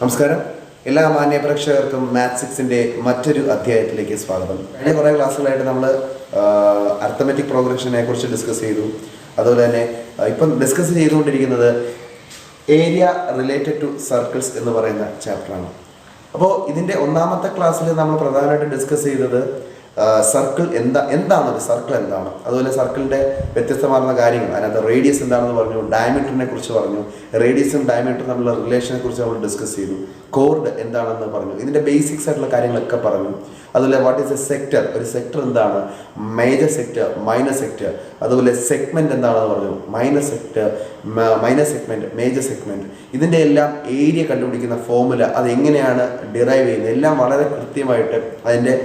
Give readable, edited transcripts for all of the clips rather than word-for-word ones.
നമസ്കാരം. എല്ലാ മാന്യ പ്രേക്ഷകർക്കും മാത്സ് 6ന്റെ മറ്റൊരു അധ്യായത്തിലേക്ക് സ്വാഗതം. കഴിഞ്ഞ കുറേ ക്ലാസ്സുകളായിട്ട് നമ്മൾ അർത്തമെറ്റിക് പ്രോഗ്രഷനെ കുറിച്ച് ഡിസ്കസ് ചെയ്തു. അതുപോലെ തന്നെ ഇപ്പം ഡിസ്കസ് ചെയ്തുകൊണ്ടിരിക്കുന്നത് ഏരിയ റിലേറ്റഡ് ടു സർക്കിൾസ് എന്ന് പറയുന്ന ചാപ്റ്ററാണ്. അപ്പോൾ ഇതിൻ്റെ ഒന്നാമത്തെ ക്ലാസ്സിൽ നമ്മൾ പ്രധാനമായിട്ട് ഡിസ്കസ് ചെയ്തത് സർക്കിൾ എന്താണത്, സർക്കിൾ എന്താണ്, അതുപോലെ സർക്കിളിൻ്റെ വ്യത്യസ്തമാർന്ന കാര്യങ്ങൾ, അതിനകത്ത് റേഡിയസ് എന്താണെന്ന് പറഞ്ഞു, ഡയമീറ്ററിനെ കുറിച്ച് പറഞ്ഞു, റേഡിയസും ഡയമീറ്ററും തമ്മിലുള്ള റിലേഷനെ കുറിച്ച് നമ്മൾ ഡിസ്കസ് ചെയ്തു, കോർഡ് എന്താണെന്ന് പറഞ്ഞു, ഇതിൻ്റെ ബേസിക്സ് ആയിട്ടുള്ള കാര്യങ്ങളൊക്കെ പറഞ്ഞു. അതുപോലെ വാട്ട് ഈസ് എ സെക്ടർ, ഒരു സെക്ടർ എന്താണ്, മേജർ സെക്ടർ, മൈനർ സെക്ടർ, അതുപോലെ സെഗ്മെൻറ്റ് എന്താണെന്ന് പറഞ്ഞു, minor sector, minor segment, major segment, ഇതിൻ്റെ എല്ലാം ഏരിയ കണ്ടുപിടിക്കുന്ന ഫോർമുല അതെങ്ങനെയാണ് ഡിറൈവ് ചെയ്യുന്നത്, എല്ലാം വളരെ കൃത്യമായിട്ട് അതിൻ്റെ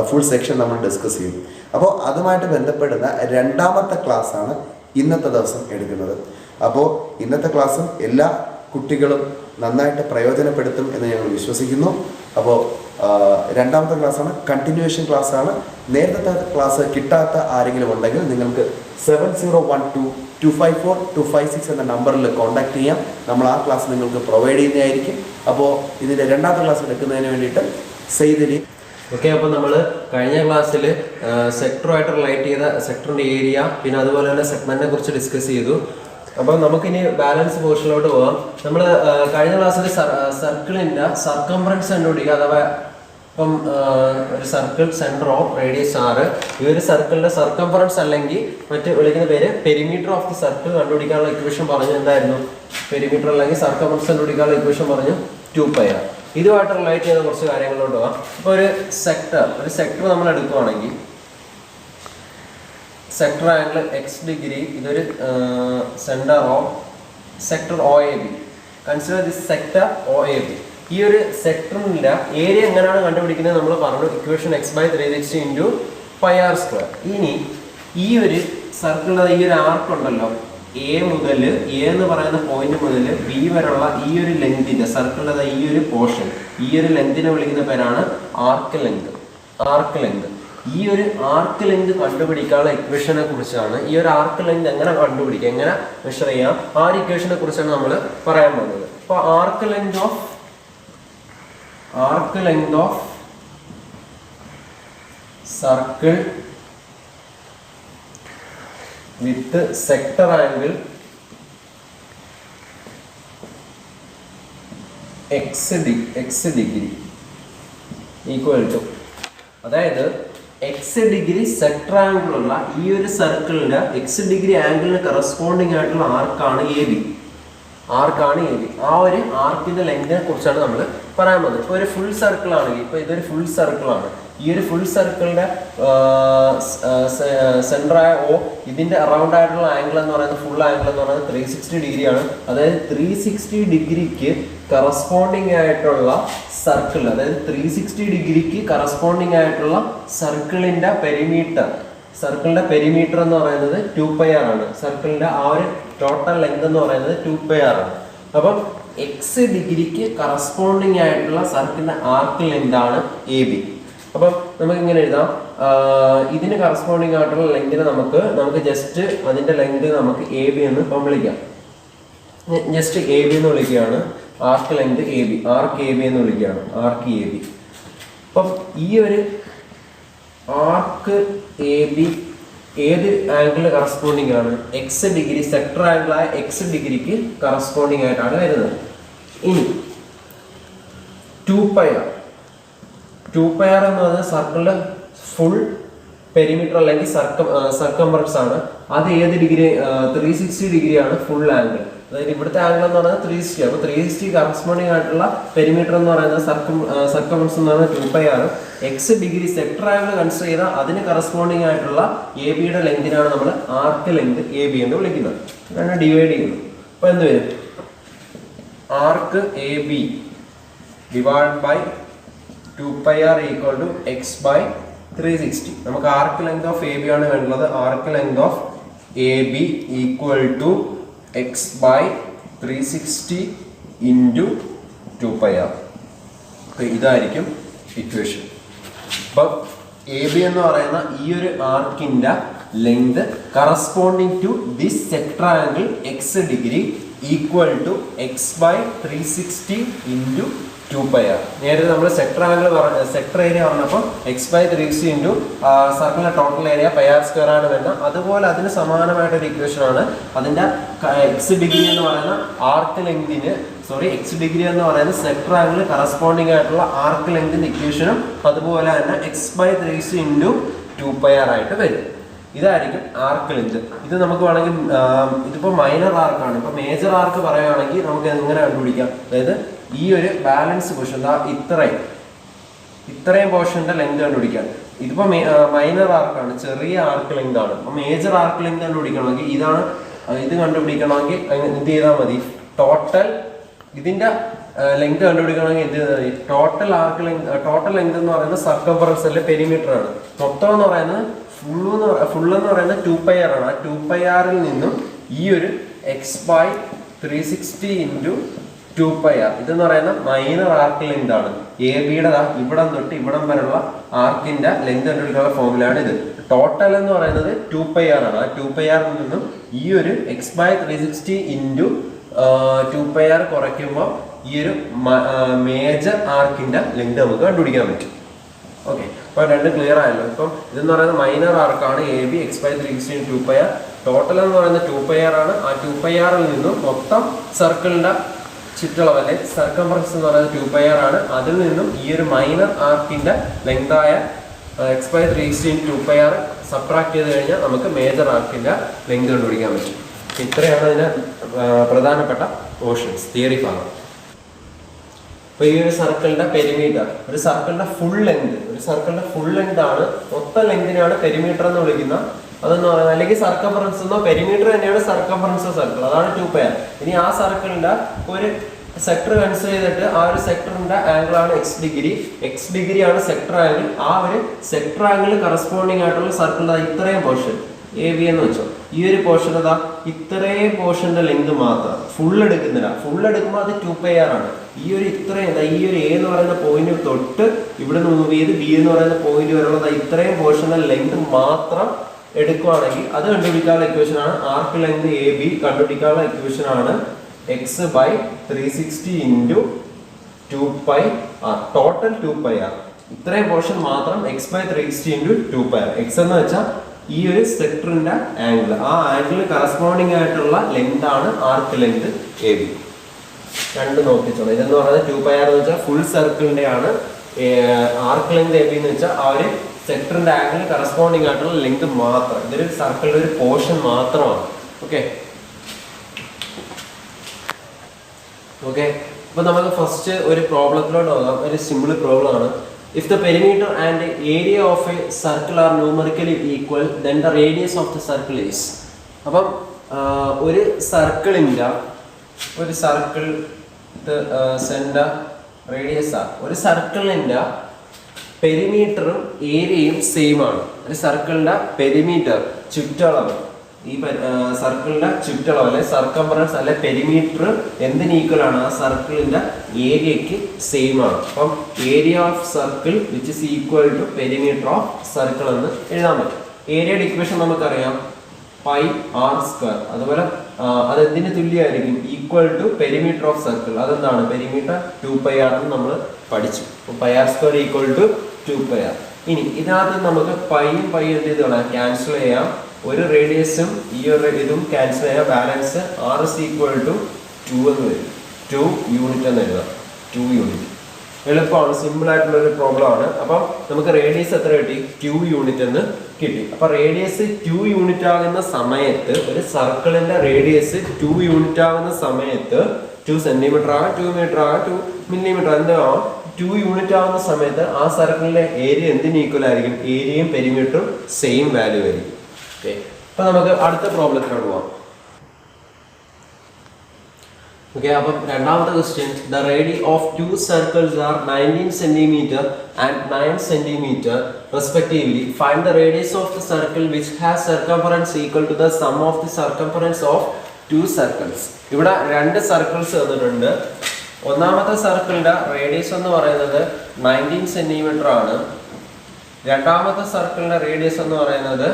ഫുൾ സെക്ഷൻ നമ്മൾ ഡിസ്കസ് ചെയ്യും. അപ്പോൾ അതുമായിട്ട് ബന്ധപ്പെടുന്ന രണ്ടാമത്തെ ക്ലാസ്സാണ് ഇന്നത്തെ ദിവസം എടുക്കുന്നത്. അപ്പോൾ ഇന്നത്തെ ക്ലാസ്സും എല്ലാ കുട്ടികളും നന്നായിട്ട് പ്രയോജനപ്പെടുത്തും എന്ന് ഞങ്ങൾ വിശ്വസിക്കുന്നു. അപ്പോൾ രണ്ടാമത്തെ ക്ലാസ്സാണ്, കണ്ടിന്യൂവേഷൻ ക്ലാസ്സാണ്. നേരത്തെ ക്ലാസ് കിട്ടാത്ത ആരെങ്കിലും ഉണ്ടെങ്കിൽ നിങ്ങൾക്ക് 7012254256 എന്ന നമ്പറിൽ കോൺടാക്ട് ചെയ്യാം. നമ്മൾ ആ ക്ലാസ് നിങ്ങൾക്ക് പ്രൊവൈഡ് ചെയ്യുന്നതായിരിക്കും. അപ്പോൾ ഇതിൻ്റെ രണ്ടാമത്തെ ക്ലാസ് എടുക്കുന്നതിന് വേണ്ടിയിട്ട് സെയ്തലി. ഓക്കെ, അപ്പോൾ നമ്മൾ കഴിഞ്ഞ ക്ലാസ്സിൽ സെക്ടറുമായിട്ട് റിലേറ്റ് ചെയ്ത സെക്ടറിൻ്റെ ഏരിയ, പിന്നെ അതുപോലെ തന്നെ സെഗ്മെന്റിനെ കുറിച്ച് ഡിസ്കസ് ചെയ്തു. അപ്പോൾ നമുക്കിനി ബാലൻസ് പോർഷനിലോട്ട് പോകാം. നമ്മൾ കഴിഞ്ഞ ക്ലാസ്സിൽ സർക്കിളിൻ്റെ സർക്കംഫറൻസ് കണ്ടുപിടിക്കുക, അഥവാ ഇപ്പം ഒരു സർക്കിൾ സെൻറ്റർ ഓഫ് റേഡിയസ് 6, ഈ ഒരു സർക്കിളിൻ്റെ സർക്കംഫറൻസ് അല്ലെങ്കിൽ മറ്റ് വിളിക്കുന്ന പേര് പെരിമീറ്റർ ഓഫ് ദി സർക്കിൾ കണ്ടുപിടിക്കാനുള്ള ഇക്വേഷൻ പറഞ്ഞു. എന്തായിരുന്നു? പെരിമീറ്റർ അല്ലെങ്കിൽ സർക്കംഫറൻസ് കണ്ടുപിടിക്കാനുള്ള ഇക്വേഷൻ പറഞ്ഞു 2πr. ഇതുമായിട്ട് റിലേറ്റ് ചെയ്യുന്ന കുറച്ച് കാര്യങ്ങളിലോട്ട് പോകാം. ഇപ്പോൾ ഒരു സെക്ടർ നമ്മൾ എടുക്കുകയാണെങ്കിൽ സെക്ടർ ആംഗിൾ x°, ഇതൊരു centre of sector OAB. Consider this sector OAB. ഈ ഒരു സെക്ടറിൻ്റെ ഏരിയ എങ്ങനെയാണ് കണ്ടുപിടിക്കുന്നത് നമ്മൾ പറഞ്ഞു, ഇക്വേഷൻ x/360 × πr². ഇനി ഈ ഒരു സർക്കിളിൻ്റെ ഈ ഒരു ആർക്ക് ഉണ്ടല്ലോ, എ എന്ന് പറയുന്ന പോയിന്റ് മുതൽ ബി വരെയുള്ള ഈ ഒരു ലെങ്തിന്റെ സർക്കിളിന്റെ ഈ ഒരു പോർഷൻ, ഈ ഒരു ലെങ്തിനെ വിളിക്കുന്ന പേരാണ് ആർക്ക് ലെങ്ത്. ഈ ഒരു ആർക്ക് ലെങ്ത് കണ്ടുപിടിക്കാനുള്ള ഇക്വേഷനെ കുറിച്ചാണ്, ഈ ഒരു ആർക്ക് ലെങ്ത് എങ്ങനെ കണ്ടുപിടിക്കുക, എങ്ങനെ മെഷർ ചെയ്യാം, ആ ഒരു ഇക്വേഷനെ കുറിച്ചാണ് നമ്മൾ പറയാൻ പോകുന്നത്. അപ്പോൾ ആർക്ക് length of circle with sector angle x degree equal to, അതായത് x ഡിഗ്രി സെക്ടർ ആംഗിൾ ഉള്ള ഈ ഒരു സർക്കിളിന്റെ x ഡിഗ്രി ആംഗിളിന് കറസ്പോണ്ടിങ് ആയിട്ടുള്ള ആർക്കാണ് എ ബി. ആ ഒരു ആർക്കിന്റെ ലെങ്തിനെ കുറിച്ചാണ് നമ്മൾ പറയാൻ പോകുന്നത്. ഇപ്പോൾ ഒരു ഫുൾ സർക്കിൾ ആണെങ്കിൽ, ഇപ്പോൾ ഇതൊരു ഫുൾ സർക്കിളാണ്, ഈ ഒരു ഫുൾ സർക്കിളിന്റെ സെൻറ്ററായ O, ഇതിന്റെ അറൗണ്ട് ആയിട്ടുള്ള ആംഗിൾ എന്ന് പറയുന്നത്, ഫുൾ ആംഗിൾ എന്ന് പറയുന്നത് 360 ഡിഗ്രിയാണ്. അതായത് 360 ഡിഗ്രിക്ക് കറസ്പോണ്ടിങ് ആയിട്ടുള്ള സർക്കിൾ, അതായത് 360 ഡിഗ്രിക്ക് കറസ്പോണ്ടിങ് ആയിട്ടുള്ള സർക്കിളിന്റെ പെരിമീറ്റർ എന്ന് പറയുന്നത് 2πr ആണ്. സർക്കിളിന്റെ ആ ഒരു ടോട്ടൽ ലെങ്ത് എന്ന് പറയുന്നത് 2πr ആണ്. അപ്പം x ഡിഗ്രിക്ക് കറസ്പോണ്ടിങ് ആയിട്ടുള്ള സർക്കിളിന്റെ ആർക്ക് ലെങ്ത് ആണ് AB. അപ്പം നമുക്ക് ഇങ്ങനെ എഴുതാം, ഇതിന് കറസ്പോണ്ടിങ് ആയിട്ടുള്ള ലെങ്തിനെ നമുക്ക് ജസ്റ്റ് അതിന്റെ ലെങ്ത് നമുക്ക് AB എന്ന് ഇപ്പം വിളിക്കാം. ജസ്റ്റ് AB എന്ന് വിളിക്കുകയാണ്, ആർക്ക് ലെങ്ത് AB, ആർക്ക് AB എന്ന് വിളിക്കുകയാണ്, ആർക്ക് AB. അപ്പം ഈ ഒരു ആർക്ക് AB ഏത് ആംഗിളിന് കറസ്പോണ്ടിങ് ആണ്? x ഡിഗ്രി, സെക്ടർ ആംഗിളായ x ഡിഗ്രിക്ക് കറസ്പോണ്ടിങ് ആയിട്ടാണ് വരുന്നത്. ഇനി 2πr എന്ന് പറയുന്നത് സർക്കിളിന്റെ ഫുൾ പെരിമീറ്റർ അല്ലെങ്കിൽ സർക്കംഫറൻസ് ആണ്. അത് ഏത് ഡിഗ്രി? 360 ഡിഗ്രിയാണ് ഫുൾ ആംഗിൾ. അതായത് ഇവിടുത്തെ ആംഗിൾ എന്ന് പറയുന്നത് 360. അപ്പോൾ 360 കറസ്പോണ്ടിങ് ആയിട്ടുള്ള പെരിമീറ്റർ എന്ന് പറയുന്നത് സർക്കംഫറൻസ് എന്ന് പറയുന്നത് 2πr. x degree sector angle consider ചെയ്താൽ അതിന് കറസ്പോണ്ടിങ് ആയിട്ടുള്ള AB യുടെ ലെങ്തിനാണ് നമ്മൾ ആർക്ക് ലെങ്ത് AB എന്ന് വിളിക്കുന്നത്. അതാണ് ഡിവൈഡ് ചെയ്യുന്നത്. അപ്പോൾ എന്ത് വരും? Arc AB divide by 2πr equal to x/360. നമുക്ക് ആർക്ക് ലെങ്ത് ഓഫ് AB ആണ് വേണ്ടത്. Arc length of AB equal to x/360 into 2πr. ഇതായിരിക്കും ഇക്വേഷൻ. അപ്പം AB എന്ന് പറയുന്ന ഈ ഒരു ആർക്കിന്റെ length corresponding to this sector angle x degree equal to x by 360 into 2πr. നേരത്തെ നമ്മൾ സെക്ടർ ഏരിയ പറഞ്ഞപ്പോൾ എക്സ് ബൈ 360 ഇൻറ്റു സർക്കിളിന്റെ ടോട്ടൽ ഏരിയ πr സ്ക്വയർ ആണ് വരുന്നത്. അതുപോലെ അതിന് സമാനമായിട്ടൊരു ഇക്വേഷൻ ആണ് അതിന്റെ എക്സ് ഡിഗ്രി എന്ന് പറയുന്ന ആർക്ക് ലെങ്തിന് എക്സ് ഡിഗ്രി എന്ന് പറയുന്ന സെക്ടർ ആംഗിൾ കറസ്പോണ്ടിങ് ആയിട്ടുള്ള ആർക്ക് ലെങ്തിന്റെ ഇക്വേഷനും അതുപോലെ തന്നെ എക്സ് ബൈ 360 ഇൻറ്റു 2πr ആയിട്ട് വരും. ഇതായിരിക്കും ആർക്ക് ലെങ്ത്. ഇത് നമുക്ക് വേണമെങ്കിൽ ഇതിപ്പോൾ മൈനർ ആർക്കാണ്. ഇപ്പോൾ മേജർ ആർക്ക് പറയുകയാണെങ്കിൽ നമുക്ക് എങ്ങനെ കണ്ടുപിടിക്കാം? അതായത് ഈ ഒരു ബാലൻസ് പോർഷൻ ഇത്രയും പോർഷന്റെ ലെങ്ത് കണ്ടുപിടിക്കാം. ഇതിപ്പോൾ മൈനർ ആർക്കാണ്, ചെറിയ ആർക്ക് ലെങ്ത് ആണ്. അപ്പോൾ മേജർ ആർക്ക് ലെങ്ത് കണ്ടുപിടിക്കണമെങ്കിൽ ഇത് കണ്ടുപിടിക്കണമെങ്കിൽ എന്ത് ചെയ്താൽ മതി? ടോട്ടൽ ഇതിന്റെ ലെങ്ത് കണ്ടുപിടിക്കണമെങ്കിൽ എന്ത് ചെയ്താൽ മതി? ടോട്ടൽ ലെങ്ത് എന്ന് പറയുന്നത് സർക്കംഫറൻസ് അല്ലെ പെരിമീറ്റർ ആണ്. മൊത്തം എന്ന് പറയുന്നത് ഫുൾ എന്ന് പറയുന്നത് 2πr ആണ്. ആ 2πrൽ നിന്നും ഈ ഒരു എക്സ് ബൈ 360 ഇൻറ്റു 2πr ഇതെന്ന് പറയുന്ന മൈനർ ആർക്ക് ലെങ്ത് ആണ്. എ ബിയുടെ ഇവിടം തൊട്ട് ഇവിടം വരെയുള്ള ആർക്കിന്റെ ലെങ്ത് കണ്ടുപിടിക്കാനുള്ള ഫോർമുലയാണ് ഇത്. ടോട്ടൽ എന്ന് പറയുന്നത് 2πr ആണ്. ആ 2πrൽ നിന്നും ഈ ഒരു എക്സ് ബൈ 360 ഇൻറ്റു 2πr കുറയ്ക്കുമ്പോൾ ഈ ഒരു മേജർ ആർക്കിന്റെ ലെങ്ത് നമുക്ക് കണ്ടുപിടിക്കാൻ പറ്റും. ഓക്കെ, അപ്പോൾ രണ്ട് ക്ലിയർ ആയല്ലോ. ഇപ്പം ഇതെന്ന് പറയുന്നത് മൈനർ ആർക്കാണ് A B X by 360 into 2πr. Total എന്ന് പറയുന്നത് 2πr ആണ്. ആ 2πrൽ നിന്നും മൊത്തം സർക്കിളിന്റെ ചുറ്റളവ് അല്ലെ സർക്കംഫറൻസ് എന്ന് പറയുന്നത് 2πr ആണ്. അതിൽ നിന്നും ഈ ഒരു മൈനർ ആർക്കിന്റെ ലെങ്തായ x by 360 into 2πr subtract ചെയ്ത് കഴിഞ്ഞാൽ നമുക്ക് മേജർ ആർക്കിന്റെ ലെങ്ത് കണ്ടുപിടിക്കാൻ പറ്റും. ഇത്രയാണ് ഇതിന്റെ പ്രധാനപ്പെട്ട പോർഷൻസ്, തിയറി ഭാഗം. അപ്പോൾ ഈ ഒരു സർക്കിളിന്റെ പെരിമീറ്റർ, ഒരു സർക്കിളിന്റെ ഫുൾ ലെങ്ത് ആണ്. മൊത്തം ലെങ്തിനാണ് പെരിമീറ്റർ എന്ന് വിളിക്കുന്നത്. അതെന്ന് പറയുന്നത് അല്ലെങ്കിൽ സർക്കംഫറൻസ് എന്നോ പെരിമീറ്റർ തന്നെയാണ് സർക്കംഫറൻസ് സർക്കിൾ, അതാണ് 2πr. ഇനി ആ സർക്കിളിന്റെ ഒരു സെക്ടർ കൺസിഡർ ചെയ്തിട്ട് ആ ഒരു സെക്ടറിന്റെ ആംഗിൾ ആണ് എക്സ് ഡിഗ്രി ആണ് സെക്ടർ ആംഗിൾ. ആ ഒരു സെക്ടർ ആംഗിൾ കറസ്പോണ്ടിങ് ആയിട്ടുള്ള സർക്കിളിന്റെ ഇത്രയും പോർഷൻ എ ബി എന്ന് വെച്ചോ. ഈ ഒരു പോർഷൻ ഇത്രയും പോർഷന്റെ ലെങ്ത് മാത്രം ഫുൾ എടുക്കുന്നില്ല. ഫുൾ എടുക്കുമ്പോൾ അത് 2πr ആണ്. ഈ ഒരു ഇത്രയും ഈ ഒരു എ എന്ന് പറയുന്ന പോയിന്റ് തൊട്ട് ഇവിടെ നിന്ന് മൂവ് ചെയ്ത് ബി എന്ന് പറയുന്ന പോയിന്റ് വരെയുള്ള ഇത്രയും പോർഷന്റെ ലെങ്ത് മാത്രം എടുക്കുകയാണെങ്കിൽ അത് കണ്ടുപിടിക്കാനുള്ള ഇക്വേഷൻ ആണ് ആർക്ക് ലെങ്ത് എ ബി. കണ്ടുപിടിക്കാനുള്ള ഇക്വേഷൻ ആണ് X by 360 into 2πr. Total 2πr. ഇത്രയും പോർഷൻ മാത്രം X by 360 into 2πr. X എന്ന് വെച്ചാൽ ഈ ഒരു സെക്ടറിന്റെ ആംഗിൾ, ആ ആംഗിൾ കറസ്പോണ്ടിങ് ആയിട്ടുള്ള ലെങ്ത് ആണ് ആർക്ക് ലെങ്ത് എ ബി. രണ്ട് നോക്കിച്ചോളൂ. ഇതെന്ന് പറയുന്നത് 2πr എന്ന് വെച്ചാൽ ഫുൾ സർക്കിളിന്റെ ആണ്. ആർക്ക് ലെങ്ത് എ ബി എന്ന് വെച്ചാൽ ആ ഒരു സെക്ടറിന്റെ ആംഗിൾ കറസ്പോണ്ടിങ് ആയിട്ടുള്ള ലെങ്ത് മാത്രം. ഇതൊരു സർക്കിളിന്റെ ഒരു പോർഷൻ മാത്രമാണ്. ഓക്കെ, അപ്പൊ നമുക്ക് ഫസ്റ്റ് ഒരു പ്രോബ്ലത്തിലോട്ട് നോക്കാം. ഒരു സിമ്പിൾ പ്രോബ്ലം ആണ്. If the perimeter and the area of a circle are numerically equal, then the radius of the circle is. അപ്പം ഒരു സർക്കിളിൻ്റെ സെന്റർ റേഡിയസ് ആണ്. ഒരു സർക്കിളിൻ്റെ പെരിമീറ്ററും ഏരിയയും സെയിം ആണ്. ഒരു സർക്കിളിൻ്റെ പെരിമീറ്റർ ചുറ്റളവ്, ഈ സർക്കിളിന്റെ ചുറ്റളവ് അല്ലെ സർക്കംഫറൻസ് അല്ലെ പെരിമീറ്റർ എന്തിന് ഈക്വൽ ആണ്? ആ സർക്കിളിന്റെ ഏരിയക്ക് സെയിം ആണ്. അപ്പം area of circle which is equal to perimeter of circle എന്ന് എഴുതാൻ പറ്റും. ഏരിയയുടെ ഇക്വേഷൻ നമുക്കറിയാം, πr². അതുപോലെ അതെന്തിന് തുല്യമായിരിക്കും? Equal to perimeter of circle. അതെന്താണ്? പെരിമീറ്റർ 2πr എന്ന് നമ്മൾ പഠിച്ചു. അപ്പോൾ πr² ഈക്വൽ ടു 2πr. ഇനി ഇതിനകത്ത് നമുക്ക് പൈയും എന്ത് ചെയ്തോളാം? ക്യാൻസൽ ചെയ്യാം. ഒരു റേഡിയസും ഈ ഒരു ഇതും ക്യാൻസൽ ചെയ്യാം. Balance r is equal to 2 എന്ന് വരും. 2 യൂണിറ്റ് എന്ന് എഴുതാം. 2 യൂണിറ്റ് എളുപ്പമാണ്, സിമ്പിൾ ആയിട്ടുള്ള ഒരു പ്രോബ്ലം ആണ്. അപ്പം നമുക്ക് റേഡിയസ് എത്ര കിട്ടി? 2 യൂണിറ്റ് എന്ന് കിട്ടി. അപ്പൊ റേഡിയസ് 2 യൂണിറ്റ് ആകുന്ന സമയത്ത്, ഒരു സർക്കിളിന്റെ റേഡിയസ് 2 യൂണിറ്റ് ആകുന്ന സമയത്ത് 2 സെന്റിമീറ്റർ ആകാം, 2 മീറ്റർ ആകാം, 2 മില്ലിമീറ്റർ എന്താകാം, 2 യൂണിറ്റ് ആകുന്ന സമയത്ത് ആ സർക്കിളിന്റെ ഏരിയ എന്തിന് ഈക്വൽ ആയിരിക്കും? ഏരിയയും പെരിമീറ്ററും സെയിം വാല്യൂ ആയിരിക്കും. അപ്പൊ നമുക്ക് അടുത്ത പ്രോബ്ലത്തിലോട്ട് പോവാം. അപ്പം രണ്ടാമത്തെ question, the radius of 2 circles are 19 centimetre and 9 centimetre respectively. Find the radius of the circle which has circumference equal to the sum of the circumference of 2 circles. ഇവിടെ 2 സർക്കിൾസ് തന്നിട്ടുണ്ട്. ഒന്നാമത്തെ സർക്കിളിന്റെ റേഡിയസ് എന്ന് പറയുന്നത് 19 സെന്റിമീറ്റർ ആണ്. രണ്ടാമത്തെ സർക്കിളിന്റെ radius എന്ന് പറയുന്നത്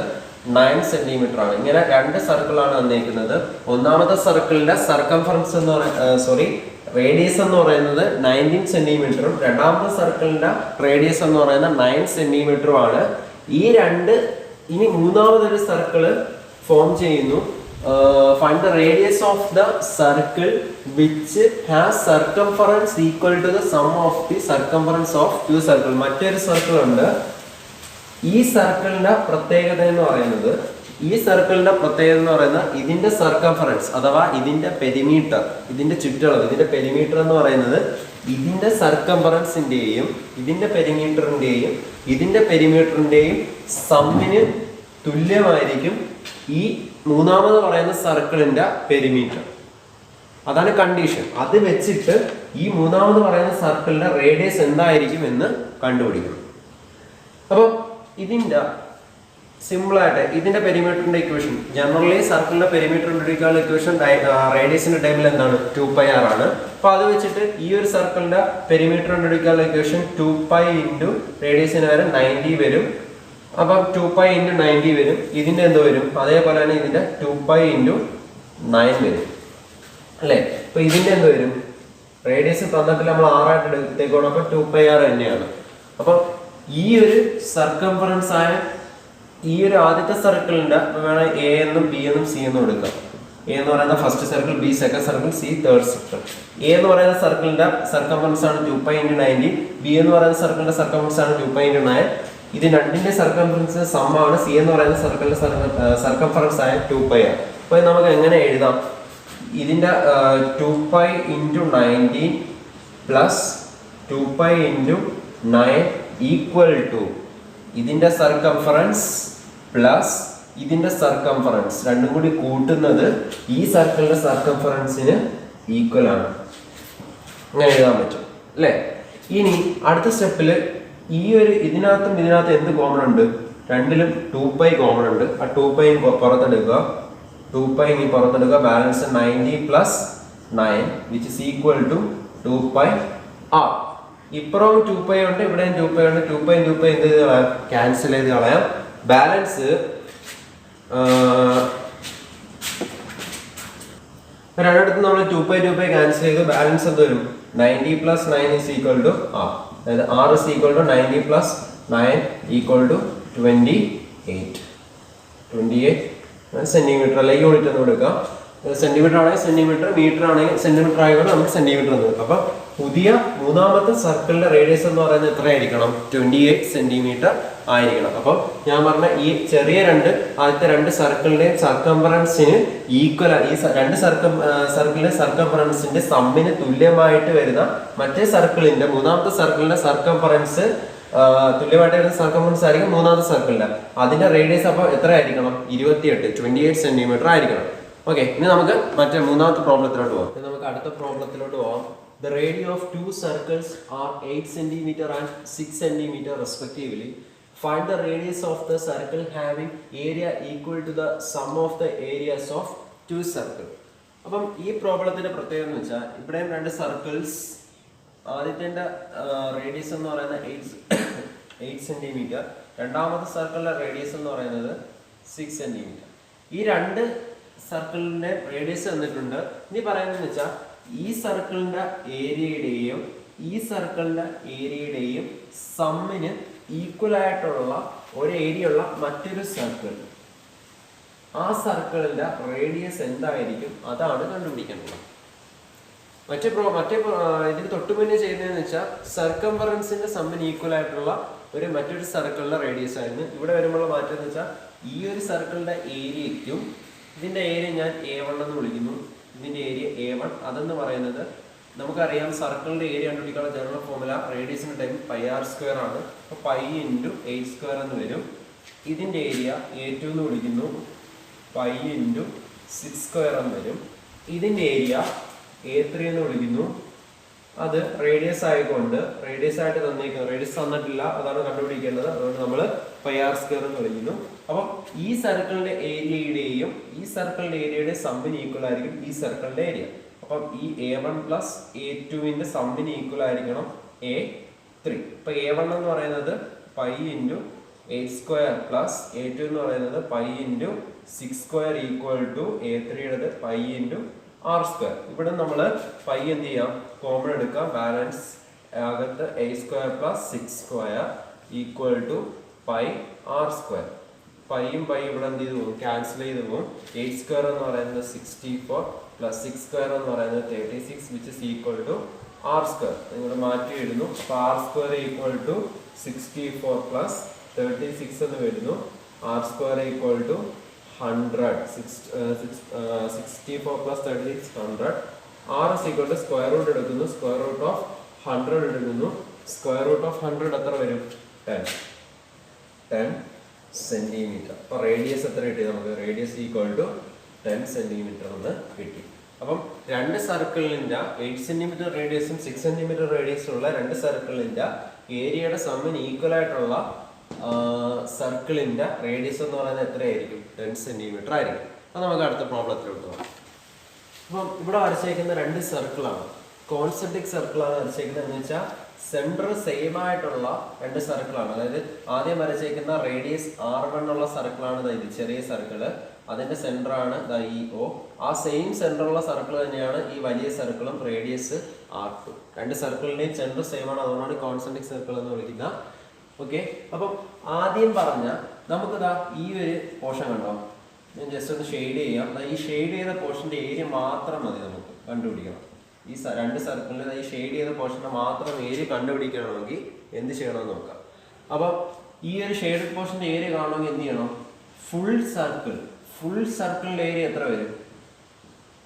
9 സെന്റിമീറ്റർ ആണ്. ഇങ്ങനെ രണ്ട് സർക്കിളാണ് തന്നേക്കുന്നത്. ഒന്നാമത്തെ സർക്കിളിന്റെ സർക്കംഫറൻസ് എന്ന് റേഡിയസ് എന്ന് പറയുന്നത് 19 സെന്റിമീറ്ററും രണ്ടാമത്തെ സർക്കിളിന്റെ റേഡിയസ് എന്ന് പറയുന്നത് 9 സെന്റിമീറ്ററും ആണ്. ഇനി മൂന്നാമതൊരു സർക്കിള് ഫോം ചെയ്യുന്നു. Find the radius of the circle which has circumference equal to the sum of the circumference of two circles. മറ്റൊരു സർക്കിൾ ഉണ്ട്. ഈ സർക്കിളിന്റെ പ്രത്യേകത എന്ന് പറയുന്നത് ഇതിന്റെ സർക്കംഫറൻസ് അഥവാ ഇതിന്റെ പെരിമീറ്റർ, ഇതിന്റെ ചുറ്റളവ്, ഇതിന്റെ പെരിമീറ്റർ എന്ന് പറയുന്നത് ഇതിന്റെ സർക്കംഫറൻസിന്റെയും ഇതിന്റെ പെരിമീറ്ററിന്റെയും സമ്മിന് തുല്യമായിരിക്കും ഈ മൂന്നാമത് പറയുന്ന സർക്കിളിന്റെ പെരിമീറ്റർ. അതാണ് കണ്ടീഷൻ. അത് വെച്ചിട്ട് ഈ മൂന്നാമത് പറയുന്ന സർക്കിളിന്റെ റേഡിയസ് എന്തായിരിക്കും എന്ന് കണ്ടുപിടിക്കണം. അപ്പം ഇതിന്റെ സിമ്പിൾ ആയിട്ട് ഇതിന്റെ പെരിമീറ്ററിന്റെ ഇക്വേഷൻ, ജനറലി സർക്കിളിന്റെ പെരിമീറ്റർ കണ്ടുപിടിക്കാനുള്ള ഇക്വേഷൻ റേഡിയസിന്റെ ടൈമിൽ എന്താണ് 2πr ആണ്. അപ്പൊ അത് വെച്ചിട്ട് ഈ ഒരു സർക്കിളിന്റെ പെരിമീറ്റർ കണ്ടുപിടിക്കാനുള്ള ഇക്വേഷൻ 2π ഇൻറ്റു റേഡിയസിന് വരെ 90 വരും. അപ്പം 2π ഇൻറ്റു 90 വരും. ഇതിന്റെ എന്ത് വരും? അതേപോലെ തന്നെ ഇതിന്റെ 2π ഇൻറ്റു 9 വരും അല്ലേ? അപ്പൊ ഇതിന്റെ എന്ത് വരും? റേഡിയസ് തന്നിട്ട് നമ്മൾ 6 ആയിട്ട് എടുത്തേക്കോണം. അപ്പൊ 2πr തന്നെയാണ്. അപ്പൊ ഈ ഒരു സർക്കംഫറൻസ് ആയ ഈ ഒരു ആദ്യത്തെ സർക്കിളിന്റെ വേണം എ എന്നും ബി എന്നും സി എന്നും എടുക്കാം. എ എന്ന് പറയുന്ന first circle, B second circle, C third circle. A എന്ന് പറയുന്ന സർക്കിളിന്റെ സർക്കംഫറൻസ് ആണ് 2π ഇൻറ്റു 90. ബി എന്ന് പറയുന്ന സർക്കിളിന്റെ സർക്കംഫറൻസ് ആണ് 2π ഇൻറ്റു 9. ഇത് രണ്ടിന്റെ സർക്കംഫറൻസ് സമ്മാണ്. സി എന്ന് പറയുന്ന സർക്കിളിന്റെ സർക്കംഫറൻസ് ആയ 2πr. അപ്പൊ നമുക്ക് എങ്ങനെ എഴുതാം? ഇതിന്റെ 2π into 90 plus 2π into 9 equal to ഇതിന്റെ സർക്കംഫറൻസ് പ്ലസ് ഇതിന്റെ സർക്കംഫറൻസ് രണ്ടും കൂടി കൂട്ടുന്നത് ഈ സർക്കിളിന്റെ സർക്കംഫറൻസിന് ഈക്വൽ ആണ്. അങ്ങനെ എഴുതാൻ പറ്റും അല്ലേ? ഇനി അടുത്ത സ്റ്റെപ്പില് ഇതിനകത്തും എന്ത് കോമൺ ഉണ്ട്? രണ്ടിലും 2π കോമൺ ഉണ്ട്. ആ 2π പുറത്തെടുക്കുക. Balance 90 plus 9 which is equal to 2πr. ഇപ്പുറവും 2π ഉണ്ട്, ഇവിടെയും 2π ഉണ്ട്. 2π എന്ത് ചെയ്ത് കളയാം? ക്യാൻസൽ ചെയ്ത് കളയാം. ബാലൻസ് രണ്ടിടത്തും നമ്മൾ 2π ക്യാൻസൽ ചെയ്ത് ബാലൻസ് എന്ത് വരും? 90 plus 9 is equal to r. അതായത് r is equal to 90 plus 9 equal to 28 centimetre അല്ലെ യൂണിറ്റ് എന്ന് കൊടുക്കാം. സെന്റിമീറ്റർ ആണെങ്കിൽ സെന്റിമീറ്റർ, മീറ്റർ ആണെങ്കിൽ സെന്റിമീറ്റർ ആയതുകൊണ്ട് നമുക്ക് സെന്റിമീറ്റർ എന്ന് കൊടുക്കാം. അപ്പൊ പുതിയ മൂന്നാമത്തെ സർക്കിളിന്റെ റേഡിയസ് എന്ന് പറയുന്നത് എത്രയായിരിക്കണം? 28 സെന്റിമീറ്റർ ആയിരിക്കണം. അപ്പം ഞാൻ പറഞ്ഞ ഈ ചെറിയ ആദ്യത്തെ രണ്ട് സർക്കിളിന്റെയും സർക്കംഫറൻസിന് ഈക്വൽ, ഈ രണ്ട് സർക്കിളിന്റെ സർക്കംഫറൻസിന്റെ സമ്മിന് തുല്യമായിട്ട് വരുന്ന മറ്റേ സർക്കിളിന്റെ മൂന്നാമത്തെ സർക്കിളിന്റെ സർക്കംഫറൻസ് തുല്യമായിട്ട് വരുന്ന സർക്കംഫറൻസ് ആയിരിക്കും മൂന്നാമത്തെ സർക്കിളിന്റെ. അതിന്റെ റേഡിയസ് അപ്പൊ എത്ര ആയിരിക്കണം? 28 സെന്റിമീറ്റർ ആയിരിക്കണം. ഓക്കെ, ഇനി നമുക്ക് മറ്റേ മൂന്നാമത്തെ പ്രോബ്ലത്തിലോട്ട് പോകാം. നമുക്ക് അടുത്ത പ്രോബ്ലത്തിലോട്ട് പോകാം. The radii of two circles are 8 cm and 6 cm respectively. Find the radius of the circle having area equal to the sum of the areas of two circles. അപ്പം ഈ പ്രോബ്ലത്തിന്റെ പ്രത്യേകത എന്ന് വെച്ചാൽ ഇവിടെയും രണ്ട് സർക്കിൾസ്, ആദ്യത്തെ റേഡിയസ് എന്ന് പറയുന്നത് 8 സെന്റിമീറ്റർ, രണ്ടാമത്തെ സർക്കിളിന്റെ റേഡിയസ് എന്ന് പറയുന്നത് 6 സെന്റിമീറ്റർ. ഈ രണ്ട് സർക്കിളിന്റെ റേഡിയസ് തന്നിട്ടുണ്ട്. ഇനി പറയുന്നത് വെച്ചാൽ ഈ സർക്കിളിന്റെ ഏരിയയുടെയും ഈ സർക്കിളിന്റെ ഏരിയയുടെയും സമ്മിന് ഈക്വൽ ആയിട്ടുള്ള ഒരു ഏരിയ ഉള്ള മറ്റൊരു സർക്കിൾ, ആ സർക്കിളിന്റെ റേഡിയസ് എന്തായിരിക്കും അതാണ് കണ്ടുപിടിക്കേണ്ടത്. ഇതിന് തൊട്ട് മുന്നേ ചെയ്യുന്നതെന്ന് വെച്ചാൽ സർക്കംഫറൻസിന്റെ സമ്മിന് ഈക്വൽ ആയിട്ടുള്ള മറ്റൊരു സർക്കിളിന്റെ റേഡിയസ് ആയിരുന്നു. ഇവിടെ വരുമ്പോൾ മാറ്റം എന്ന് വെച്ചാൽ ഈ ഒരു സർക്കിളിന്റെ ഏരിയയ്ക്കും ഇതിന്റെ ഏരിയ ഞാൻ A1 എന്ന് വിളിക്കുന്നു, ഇതിന്റെ ഏരിയ A1. അതെന്ന് പറയുന്നത് നമുക്കറിയാം സർക്കിളിന്റെ ഏരിയ കണ്ടുപിടിക്കാനുള്ള ജനറൽ ഫോർമുല റേഡിയസിന്റെ ടൈം πr² ആണ്. അപ്പൊ π ഇൻറ്റു 8² എന്ന് വരും. ഇതിന്റെ ഏരിയ A2 എന്ന് വിളിക്കുന്നു, π ഇൻറ്റു 6² എന്ന് വരും. ഇതിന്റെ ഏരിയ A3 എന്ന് വിളിക്കുന്നു, അത് റേഡിയസ് ആയിക്കൊണ്ട് റേഡിയസ് ആയിട്ട് തന്നേക്കുന്നു, റേഡിയസ് തന്നിട്ടില്ല, അതാണ് കണ്ടുപിടിക്കേണ്ടത്. അതുകൊണ്ട് നമ്മൾ πr² എന്ന് വിളിക്കുന്നു. അപ്പം ഈ സർക്കിളിന്റെ ഏരിയയുടെയും ഈ സർക്കിളിന്റെ ഏരിയയുടെ സമ്മിന് ഈക്വൽ ആയിരിക്കും ഈ സർക്കിളിന്റെ ഏരിയ. അപ്പം ഈ A1 പ്ലസ് A2വിന്റെ സമ്മിന് ഈക്വൽ ആയിരിക്കണം A3. ഇപ്പൊ A1 എന്ന് പറയുന്നത് π ഇൻറ്റു 8 സ്ക്വയർ പ്ലസ് A2 എന്ന് പറയുന്നത് pi into 6 square equal to A3 pi into R square. ഇവിടെ നമ്മൾ പൈ എന്ത് ചെയ്യാം, കോമൺ എടുക്കാം, ബാലൻസ് അകത്ത് 8 square plus 6 square equal to pi r square. പൈയും പൈ ഇവിടെ എന്ത് ചെയ്തു പോകും, ക്യാൻസൽ ചെയ്ത് പോകും. 8 സ്ക്വയർ എന്ന് പറയുന്നത് 64 പ്ലസ് 6 സ്ക്വയർ എന്ന് പറയുന്നത് 36 which is equal to R square. നിങ്ങൾ മാറ്റി എഴുതുന്നു. അപ്പോൾ R square equal to 64 plus 36 എന്ന് വരുന്നു. R square equal to 100. 64 plus 36 100. R is equal to square root എടുക്കുന്നു. സ്ക്വയർ റൂട്ട് ഓഫ് 100 എടുക്കുന്നു. സ്ക്വയർ റൂട്ട് ഓഫ് 100 എത്ര വരും? 10 സെന്റിമീറ്റർ. അപ്പൊ റേഡിയസ് എത്ര കിട്ടി നമുക്ക്? റേഡിയസ് ഈക്വൽ ടു 10 സെന്റിമീറ്റർ എന്ന് കിട്ടി. അപ്പം രണ്ട് സർക്കിളിന്റെ 8 സെന്റിമീറ്റർ റേഡിയസും 6 സെന്റിമീറ്റർ റേഡിയസും ഉള്ള രണ്ട് സർക്കിളിന്റെ ഏരിയയുടെ സമ്മിന് ഈക്വൽ ആയിട്ടുള്ള സർക്കിളിന്റെ റേഡിയസ് എന്ന് പറയുന്നത് എത്രയായിരിക്കും? 10 സെന്റിമീറ്റർ ആയിരിക്കും. അത് നമുക്ക് അടുത്ത പ്രോബ്ലത്തിലോട്ട് പോകാം. അപ്പം ഇവിടെ വരച്ചേക്കുന്ന രണ്ട് സർക്കിളാണ്, കോൺസെൻട്രിക് സർക്കിളാണ് വരച്ചേക്കുന്നത്. എന്ന് വെച്ചാൽ സെൻറ്റർ സെയിം ആയിട്ടുള്ള രണ്ട് സർക്കിളാണ്. അതായത് ആദ്യം വരച്ചേക്കുന്ന റേഡിയസ് R1 ഉള്ള സർക്കിളാണ് ഇത്, ചെറിയ സർക്കിള്. അതിന്റെ സെന്റർ ആണ് ഈ O. ആ സെയിം സെന്ററുള്ള സർക്കിൾ തന്നെയാണ് ഈ വലിയ സർക്കിളും, റേഡിയസ് R2. രണ്ട് സർക്കിളിന്റെയും സെന്റർ സെയിം ആണ്, അതുകൊണ്ടാണ് കോൺസെൻട്രിക് സർക്കിൾ എന്ന് വിളിക്കുന്നത്. ഓക്കെ, അപ്പം ആദ്യം പറഞ്ഞ നമുക്കിതാ ഈ ഒരു പോർഷൻ കണ്ടോ, ഞാൻ ജസ്റ്റ് ഒന്ന് ഷെയ്ഡ് ചെയ്യാം. ഈ ഷെയ്ഡ് ചെയ്ത പോർഷന്റെ ഏരിയ മാത്രം മതി നമുക്ക് കണ്ടുപിടിക്കണം. ഈ രണ്ട് സർക്കിളിൽ ഈ ഷെയ്ഡ് ചെയ്ത പോർഷന്റെ മാത്രം ഏരിയ കണ്ടുപിടിക്കണമെങ്കിൽ എന്ത് ചെയ്യണമെന്ന് നോക്കാം. അപ്പം ഈ ഒരു ഷെയ്ഡ് പോർഷന്റെ ഏരിയ കാണണമെങ്കിൽ എന്ത് ചെയ്യണം? ഫുൾ സർക്കിളിന്റെ ഏരിയ എത്ര വരും?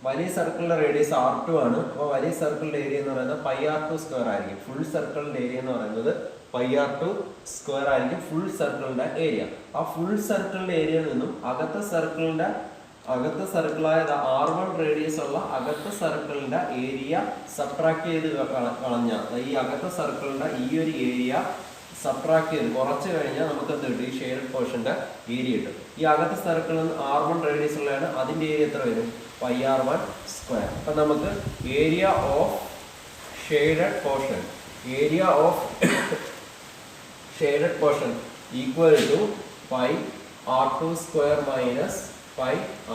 വലിയ സർക്കിളിന്റെ റേഡിയസ് R2 ആണ്. അപ്പോൾ വലിയ സർക്കിളിന്റെ ഏരിയ എന്ന് പറയുന്നത് പൈ R2 സ്ക്വയർ ആയിരിക്കും. ഫുൾ സർക്കിളിന്റെ ഏരിയ എന്ന് പറയുന്നത് പൈ R2 സ്ക്വയർ ആയിരിക്കും ഫുൾ സർക്കിളിന്റെ ഏരിയ. ആ ഫുൾ സർക്കിളിന്റെ ഏരിയയിൽ നിന്നും അകത്തെ സർക്കിളായ R1 റേഡിയസ് ഉള്ള അകത്തെ സർക്കിളിന്റെ ഏരിയ സബ്ട്രാക്ട് ചെയ്ത് കളഞ്ഞാൽ ഈ അകത്തെ സർക്കിളിന്റെ ഈ ഒരു ഏരിയ സബ്ട്രാക്ട് ചെയ്ത് കുറച്ച് കഴിഞ്ഞാൽ നമുക്ക് എന്ത് കിട്ടും? ഈ ഷെയ്ഡഡ് പോർഷന്റെ ഏരിയ കിട്ടും. ഈ അകത്തെ സർക്കിളിൽ R1 റേഡിയസ് ഉള്ളതാണ്, അതിന്റെ ഏരിയ എത്ര വരും? Pi R1 square. അപ്പൊ നമുക്ക് area of shaded portion equal to pi R2 square minus pi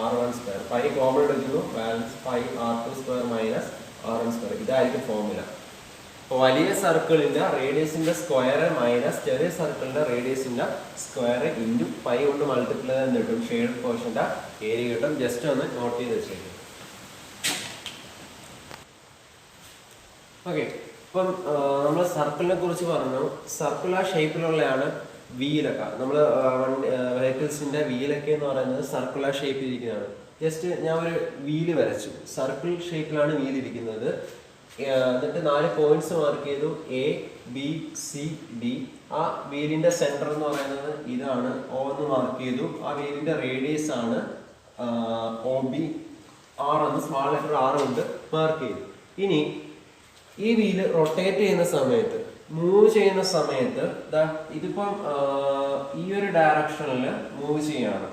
R1 square. പൈ കോമൺ എടുക്കുന്നു, balance pi R2 square minus R1 square. ഇതായിരിക്കും ഫോർമുല. അപ്പോൾ വലിയ സർക്കിളിന്റെ റേഡിയസിന്റെ സ്ക്വയർ മൈനസ് ചെറിയ സർക്കിളിന്റെ റേഡിയസിന്റെ സ്ക്വയർ ഇൻറ്റു പൈ കൊണ്ട് മൾട്ടിപ്ലൈ ചെയ്ത് കിട്ടും. ഷെയ്ഡ് പോർഷന്റെ ഏരിയ കിട്ടും. ജസ്റ്റ് ഒന്ന് നോട്ട് ചെയ്ത് വെച്ചേക്കും. ഓക്കെ, ഇപ്പം നമ്മൾ സർക്കിളിനെ കുറിച്ച് പറഞ്ഞു. സർക്കുലർ ഷേപ്പിലുള്ളതാണ് വീലൊക്കെ. നമ്മൾ വെഹിക്കിൾസിന്റെ വീലൊക്കെ എന്ന് പറയുന്നത് സർക്കുലർ ഷേപ്പിൽ ഇരിക്കുന്നതാണ്. ജസ്റ്റ് ഞാൻ ഒരു വീല് വരച്ചു, സർക്കിൾ ഷേപ്പിലാണ് വീല് ഇരിക്കുന്നത്. എന്നിട്ട് 4 പോയിന്റ്സ് മാർക്ക് ചെയ്തു, A, B, C, D. ആ വീലിന്റെ സെന്റർ എന്ന് പറയുന്നത് ഇതാണ്, O എന്ന് മാർക്ക് ചെയ്തു. ആ വീലിന്റെ റേഡിയസ് ആണ് OB. R എന്ന് സ്മാൾ ലെറ്റർ R കൊണ്ട് മാർക്ക് ചെയ്തു. ഇനി ഈ വീല് റൊട്ടേറ്റ് ചെയ്യുന്ന സമയത്ത്, മൂവ് ചെയ്യുന്ന സമയത്ത് ഇതിപ്പം ഈ ഒരു ഡയറക്ഷനിൽ മൂവ് ചെയ്യാണ്.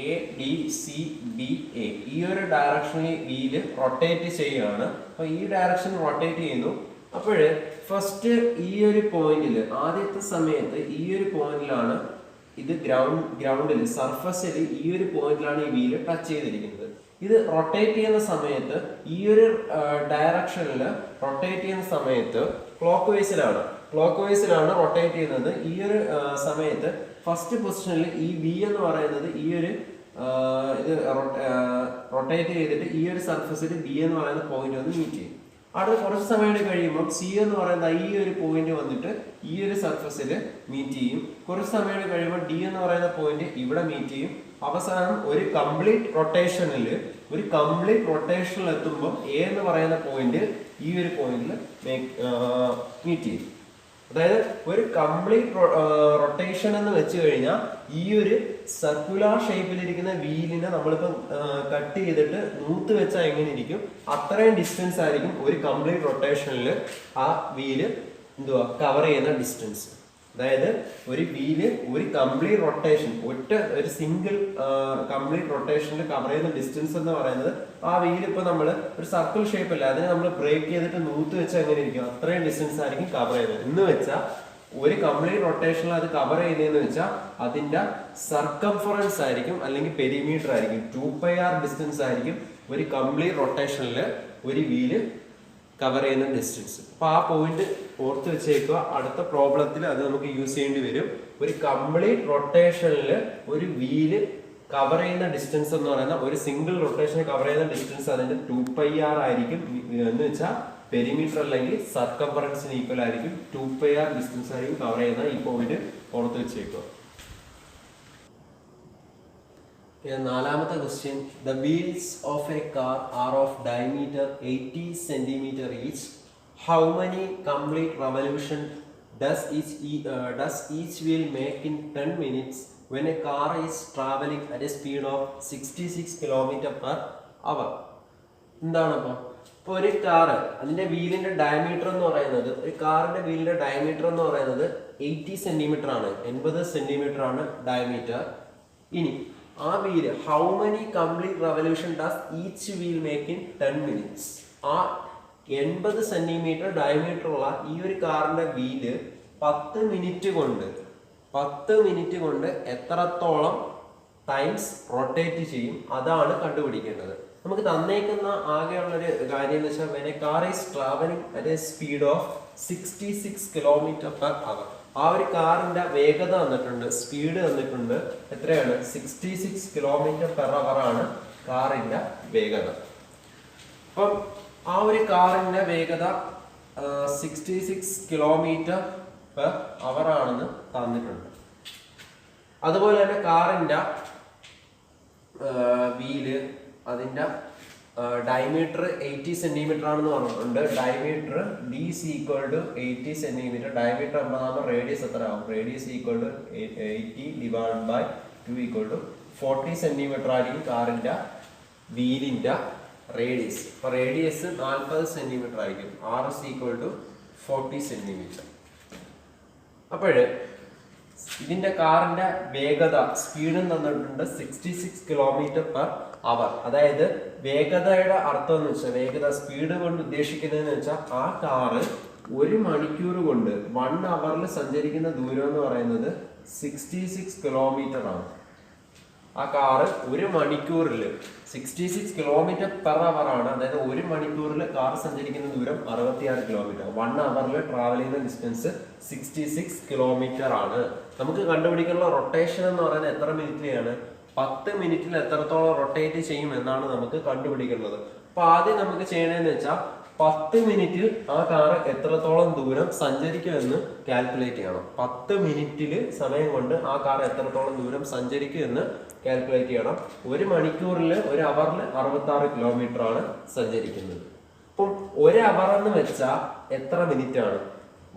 ADCBA ഈ ഒരു ഡയറക്ഷനിൽ വീല് റൊട്ടേറ്റ് ചെയ്യുകയാണ്. അപ്പൊ ഈ ഡയറക്ഷൻ റൊട്ടേറ്റ് ചെയ്യുന്നു. അപ്പോഴ് ഫസ്റ്റ് ഈ ഒരു പോയിന്റിൽ, ആദ്യത്തെ സമയത്ത് ഈ ഒരു പോയിന്റിലാണ് ഇത് ഗ്രൗണ്ടിൽ സർഫസിൽ ഈ ഒരു പോയിന്റിലാണ് ഈ വീല് ടച്ച് ചെയ്തിരിക്കുന്നത്. ഇത് റൊട്ടേറ്റ് ചെയ്യുന്ന സമയത്ത് ഈ ഒരു ഡയറക്ഷനിൽ റൊട്ടേറ്റ് ചെയ്യുന്ന സമയത്ത് ക്ലോക്ക് വൈസിലാണ് റൊട്ടേറ്റ് ചെയ്യുന്നത്. ഈ ഒരു സമയത്ത് ഫസ്റ്റ് പൊസിഷനിൽ ഈ ബി എന്ന് പറയുന്നത് ഈ ഒരു ഇത് റൊട്ടേറ്റ് ചെയ്തിട്ട് ഈ ഒരു സർഫസിൽ ബി എന്ന് പറയുന്ന പോയിന്റ് വന്ന് മീറ്റ് ചെയ്യും. അടുത്ത കുറച്ച് സമയം കഴിയുമ്പോൾ സി എന്ന് പറയുന്ന ഈ ഒരു പോയിന്റ് വന്നിട്ട് ഈ ഒരു സർഫസിൽ മീറ്റ് ചെയ്യും. കുറച്ച് സമയം കഴിയുമ്പോൾ ഡി എന്ന് പറയുന്ന പോയിന്റ് ഇവിടെ മീറ്റ് ചെയ്യും. അവസാനം ഒരു കംപ്ലീറ്റ് റൊട്ടേഷനിൽ എത്തുമ്പോൾ എ എന്ന് പറയുന്ന പോയിന്റ് ഈ ഒരു പോയിന്റിൽ മീറ്റ് ചെയ്യും. അതായത് ഒരു കംപ്ലീറ്റ് റൊട്ടേഷൻ എന്ന് വെച്ച് കഴിഞ്ഞാൽ ഈ ഒരു സർക്കുലർ ഷേപ്പിലിരിക്കുന്ന വീലിനെ നമ്മളിപ്പം കട്ട് ചെയ്തിട്ട് നൂത്ത് വെച്ചാൽ എങ്ങനെ ഇരിക്കും, അത്രയും ഡിസ്റ്റൻസ് ആയിരിക്കും ഒരു കംപ്ലീറ്റ് റൊട്ടേഷനിൽ ആ വീല് കവർ ചെയ്യുന്ന ഡിസ്റ്റൻസ്. അതായത് ഒരു വീല് ഒരു കംപ്ലീറ്റ് റൊട്ടേഷൻ, ഒരു സിംഗിൾ കംപ്ലീറ്റ് റൊട്ടേഷനിൽ കവർ ചെയ്യുന്ന ഡിസ്റ്റൻസ് എന്ന് പറയുന്നത്, ആ വീല് ഇപ്പൊ നമ്മൾ ഒരു സർക്കിൾ ഷേപ്പ് അല്ല, അതിനെ നമ്മൾ ബ്രേക്ക് ചെയ്തിട്ട് നൂത്ത് വെച്ചാൽ എങ്ങനെ ഇരിക്കും, അത്രയും ഡിസ്റ്റൻസ് ആയിരിക്കും കവർ ചെയ്യുന്നത്. എന്ന് വെച്ചാൽ ഒരു കംപ്ലീറ്റ് റൊട്ടേഷനിൽ അത് കവർ ചെയ്യുന്നതെന്ന് വെച്ചാൽ അതിന്റെ സർക്കംഫറൻസ് ആയിരിക്കും അല്ലെങ്കിൽ പെരിമീറ്റർ ആയിരിക്കും. 2πr ഡിസ്റ്റൻസ് ആയിരിക്കും ഒരു കംപ്ലീറ്റ് റൊട്ടേഷനിൽ ഒരു വീല് കവർ ചെയ്യുന്ന ഡിസ്റ്റൻസ്. അപ്പൊ ആ പോയിന്റ് ഓർത്ത് വെച്ചേക്കുക. അടുത്ത പ്രോബ്ലത്തിൽ അത് നമുക്ക് യൂസ് ചെയ്യേണ്ടി വരും. ഒരു കംപ്ലീറ്റ് റൊട്ടേഷനിൽ ഒരു വീല് കവർ ചെയ്യുന്ന ഡിസ്റ്റൻസ് എന്ന് പറയുന്ന ഒരു സിംഗിൾ റൊട്ടേഷനിൽ കവർ ചെയ്യുന്ന ഡിസ്റ്റൻസ് അതിന്റെ 2πr ആയിരിക്കും. എന്ന് വെച്ചാൽ പെരിമീറ്റർ അല്ലെങ്കിൽ സർക്കംഫറൻസിന് ഈക്വൽ ആയിരിക്കും. 2πr ഡിസ്റ്റൻസ് ആയിരിക്കും കവർ ചെയ്യുന്ന ഈ പോയിന്റ് ഓർത്ത് വെച്ചേക്കുക. നാലാമത്തെ question. The wheels of a car are of diameter 80 centimetre each. How many complete revolution does each wheel make in 10 minutes when a car is traveling at a speed of 66 km/h? എന്താണ് അപ്പോൾ ഒരു car അതിന്റെ വീലിന്റെ diameter എന്ന് പറയുന്നത്, ഒരു കാറിന്റെ വീലിന്റെ diameter എന്ന് പറയുന്നത് 80 സെന്റിമീറ്റർ ആണ്, 80 സെന്റിമീറ്റർ ആണ് ഡയമീറ്റർ. ഇനി ആ wheel how many complete revolution does each wheel make in 10 minutes? ആ 80 സെന്റിമീറ്റർ ഡയമീറ്റർ ഉള്ള ഈ ഒരു കാറിന്റെ വീല് 10 മിനിറ്റ് കൊണ്ട് എത്രത്തോളം ടൈംസ് റൊട്ടേറ്റ് ചെയ്യും, അതാണ് കണ്ടുപിടിക്കേണ്ടത്. നമുക്ക് തന്നേക്കുന്ന ആകെയുള്ളൊരു കാര്യം എന്ന് വെച്ചാൽ when a car is traveling at a speed of 66 km/h, ആ ഒരു കാറിന്റെ വേഗത തന്നിട്ടുണ്ട്, സ്പീഡ് തന്നിട്ടുണ്ട്. എത്രയാണ്? 66 km/h ആണ് കാറിന്റെ വേഗത. അപ്പം ആ ഒരു കാറിന്റെ വേഗത 66 km/h ആണെന്ന് തന്നിട്ടുണ്ട്. അതുപോലെ തന്നെ കാറിന്റെ വീല് അതിന്റെ ഡയമീറ്റർ 80 സെന്റിമീറ്റർ ആണെന്ന് പറഞ്ഞിട്ടുണ്ട്. Diameter d is equal to 80 centimetre. Diameter 50 radius എത്ര ആവും? Radius equal to 80 divide by 2 equal to 40 centimetre ആയിരിക്കും കാറിന്റെ വീലിന്റെ റേഡിയസ്. അപ്പൊ റേഡിയസ് 40 സെന്റിമീറ്റർ ആയിരിക്കും. r is equal to 40 centimetre. അപ്പോഴ് ഇതിന്റെ കാറിന്റെ വേഗത സ്പീഡും തന്നിട്ടുണ്ട് 66 km/h. അതായത് വേഗതയുടെ അർത്ഥം എന്ന് വെച്ചാൽ, വേഗത സ്പീഡ് കൊണ്ട് ഉദ്ദേശിക്കുന്നതെന്ന് വെച്ചാൽ ആ കാറ് 1 മണിക്കൂർ കൊണ്ട് 1 hour സഞ്ചരിക്കുന്ന ദൂരം എന്ന് പറയുന്നത് 66 km ആണ്. ആ കാറ് 1 മണിക്കൂറിൽ 66 km/h ആണ്. അതായത് 1 മണിക്കൂറിൽ കാർ സഞ്ചരിക്കുന്ന ദൂരം 66 km. 1 hour ട്രാവൽ ചെയ്യുന്ന ഡിസ്റ്റൻസ് 66 km ആണ്. നമുക്ക് കണ്ടുപിടിക്കാനുള്ള റൊട്ടേഷൻ എന്ന് പറയുന്നത് എത്ര മിനിറ്റിലാണ്? 10 മിനിറ്റിൽ എത്രത്തോളം റൊട്ടേറ്റ് ചെയ്യും എന്നാണ് നമുക്ക് കണ്ടുപിടിക്കേണ്ടത്. അപ്പൊ ആദ്യം നമുക്ക് ചെയ്യണമെന്ന് വെച്ചാൽ 10 മിനിറ്റിൽ ആ കാർ എത്രത്തോളം ദൂരം സഞ്ചരിക്കുമെന്ന് കാൽക്കുലേറ്റ് ചെയ്യണം. 10 മിനിറ്റിൽ സമയം കൊണ്ട് ആ കാർ എത്രത്തോളം ദൂരം സഞ്ചരിക്കുമെന്ന് കാൽക്കുലേറ്റ് ചെയ്യണം. 1 മണിക്കൂറിൽ 1 അവറിൽ 66 km ആണ് സഞ്ചരിക്കുന്നത്. അപ്പം 1 അവർ എന്ന് വെച്ചാൽ എത്ര മിനിറ്റ് ആണ്?